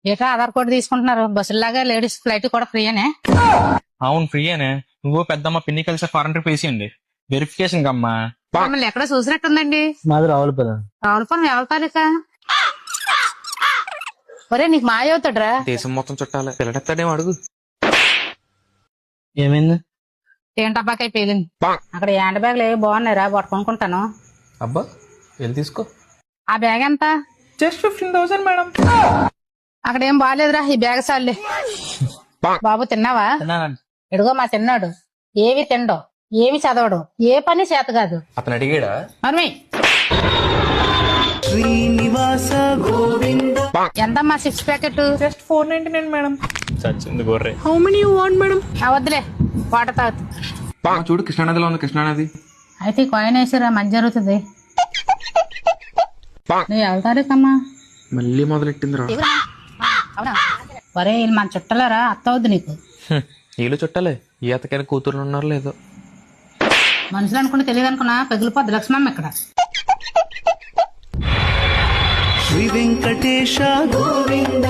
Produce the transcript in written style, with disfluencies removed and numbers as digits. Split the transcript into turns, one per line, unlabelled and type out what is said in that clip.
ఏటా ఆధార్ కార్డు తీసుకుంటున్నారు బస్సులాగా ladies flight కూడా ఫ్రీనే.
అవును ఫ్రీయేనే. నువ్వు పెద్దమ్మ పిన్ని కలిసి ఫారెన్ ట్రిప్ వేసేయండి వెరిఫికేషన్ కమ్మా.
మిమ్మల్ని ఎక్కడ చూసినట్టుందండి.
మాది రావులపల్లి.
రావులపురం ఎవరి తాలూకా? ఒరే నీకు మాయ అవుతాడ్రా.
దేశం మొత్తం చుట్టాలి పిల్లడెత్తాడేమో అడుగు.
ఏమైంది?
ఏం టబ్బాకాయ పేలింది. అక్కడ హ్యాండ్ బ్యాగ్లు ఏవి బాగున్నాయిరా పట్టుకొనుకుంటాను.
అబ్బా వెళ్ళి తీసుకో.
ఆ బ్యాగ్ ఎంత?
Just 15,000 madam.
అక్కడ ఏం బాగాలేదురా ఈ బ్యాగ్ సార్లే. బాబు తిన్నావా? ఎడుగో మా తిన్నాడు. ఏవి తిండో ఏమి చదవడు ఏ పని చేత కాదు.
అతను అడిగాడా?
మరి ఎంతమ్మా 6 ప్యాకెట్?
Just 499 madam. చచ్చింది గొర్రె.
How many you want madam?
వద్దులే వాటర్ తాగుతు.
చూడు కృష్ణానదిలో ఉంది కృష్ణానది.
అయితే ఈ కాయిన్ వేసారా మంచి జరుగుతుంది. నువ్వు ఎవరి తారీఖమ్మా?
మళ్ళీ మొదలెట్టిందిరా.
అవునా వరే వీళ్ళు మన చుట్టలారా అత్త అవుద్దు నీకు.
వీళ్ళు చుట్టాలే ఈ అతకైనా కూతుర్లు ఉన్నారు లేదో.
మనుషులు అనుకుంటే తెలియదు అనుకున్నా పగిలిపోద్ది లక్ష్మమ్మ ఇక్కడ.
శ్రీ వెంకటేశ గోవింద.